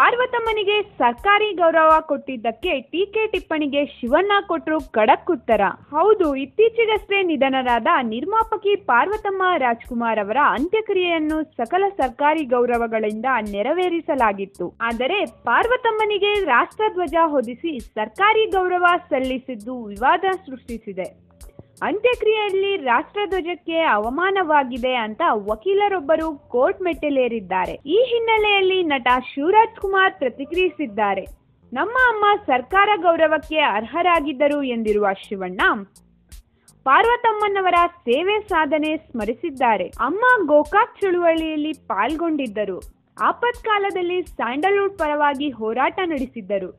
ಪಾರ್ವತಮ್ಮನಿಗೆ ಸರ್ಕಾರಿ ಗೌರವ ಕೊಟ್ಟಿದ್ದಕ್ಕೆ ಟೀಕೆ ಟಿಪ್ಪಣಿಗೆ ಶಿವಣ್ಣ ಕೊಟ್ಟರು ಖಡಕ್ ಉತ್ತರ. ಹೌದು, ಇತ್ತೀಚೆಗಷ್ಟೇ ನಿಧನರಾದ ನಿರ್ಮಾಪಕಿ ಪಾರ್ವತಮ್ಮ ರಾಜ್ಕುಮಾರ್ ಅವರ ಅಂತ್ಯಕ್ರಿಯೆಯನ್ನು ಸಕಲ ಸರ್ಕಾರಿ ಗೌರವಗಳಿಂದ ನೆರವೇರಿಸಲಾಗಿತ್ತು. ಆದರೆ ಪಾರ್ವತಮ್ಮನಿಗೆ ರಾಷ್ಟ್ರಧ್ವಜ ಹೊದಿಸಿ ಸರ್ಕಾರಿ ಗೌರವ ಸಲ್ಲಿಸಿದ್ದು ವಿವಾದ ಸೃಷ್ಟಿಸಿದೆ. ಅಂತ್ಯಕ್ರಿಯೆಯಲ್ಲಿ ರಾಷ್ಟ್ರಧ್ವಜಕ್ಕೆ ಅವಮಾನವಾಗಿದೆ ಅಂತ ವಕೀಲರೊಬ್ಬರು ಕೋರ್ಟ್ ಮೆಟ್ಟಿಲೇರಿದ್ದಾರೆ. ಈ ಹಿನ್ನೆಲೆಯಲ್ಲಿ ನಟ ಶಿವರಾಜ್ ಕುಮಾರ್ ಪ್ರತಿಕ್ರಿಯಿಸಿದ್ದಾರೆ. ನಮ್ಮ ಅಮ್ಮ ಸರ್ಕಾರ ಗೌರವಕ್ಕೆ ಅರ್ಹರಾಗಿದ್ದರು ಎಂದಿರುವ ಶಿವಣ್ಣ, ಪಾರ್ವತಮ್ಮನವರ ಸೇವೆ ಸಾಧನೆ ಸ್ಮರಿಸಿದ್ದಾರೆ. ಅಮ್ಮ ಗೋಕಾಕ್ ಚಳುವಳಿಯಲ್ಲಿ ಪಾಲ್ಗೊಂಡಿದ್ದರು. ಆಪತ್ಕಾಲದಲ್ಲಿ ಸ್ಯಾಂಡಲ್ವುಡ್ ಪರವಾಗಿ ಹೋರಾಟ ನಡೆಸಿದ್ದರು.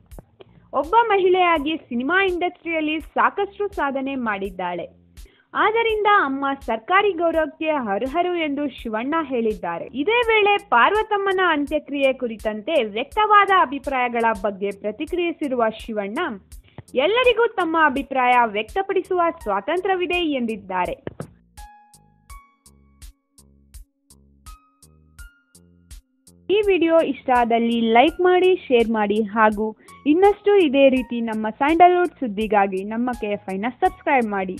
ಒಬ್ಬ ಮಹಿಳೆಯಾಗಿ ಸಿನಿಮಾ ಇಂಡಸ್ಟ್ರಿಯಲ್ಲಿ ಸಾಕಷ್ಟು ಸಾಧನೆ ಮಾಡಿದ್ದಾಳೆ. ಆದ್ದರಿಂದ ಅಮ್ಮ ಸರ್ಕಾರಿ ಗೌರವಕ್ಕೆ ಅರ್ಹರು ಎಂದು ಶಿವಣ್ಣ ಹೇಳಿದ್ದಾರೆ. ಇದೇ ವೇಳೆ ಪಾರ್ವತಮ್ಮನ ಅಂತ್ಯಕ್ರಿಯೆ ಕುರಿತಂತೆ ವ್ಯಕ್ತವಾದ ಅಭಿಪ್ರಾಯಗಳ ಬಗ್ಗೆ ಪ್ರತಿಕ್ರಿಯಿಸಿರುವ ಶಿವಣ್ಣ, ಎಲ್ಲರಿಗೂ ತಮ್ಮ ಅಭಿಪ್ರಾಯ ವ್ಯಕ್ತಪಡಿಸುವ ಸ್ವಾತಂತ್ರ್ಯವಿದೆ ಎಂದಿದ್ದಾರೆ. ಈ ವಿಡಿಯೋ ಇಷ್ಟ ಆದಲ್ಲಿ ಲೈಕ್ ಮಾಡಿ, ಶೇರ್ ಮಾಡಿ ಹಾಗೂ ಇನ್ನಷ್ಟು ಇದೇ ರೀತಿ ನಮ್ಮ ಸ್ಯಾಂಡಲ್ವುಡ್ ಸುದ್ದಿಗಾಗಿ ನಮ್ಮ KFIನ ಸಬ್ಸ್ಕ್ರೈಬ್ ಮಾಡಿ.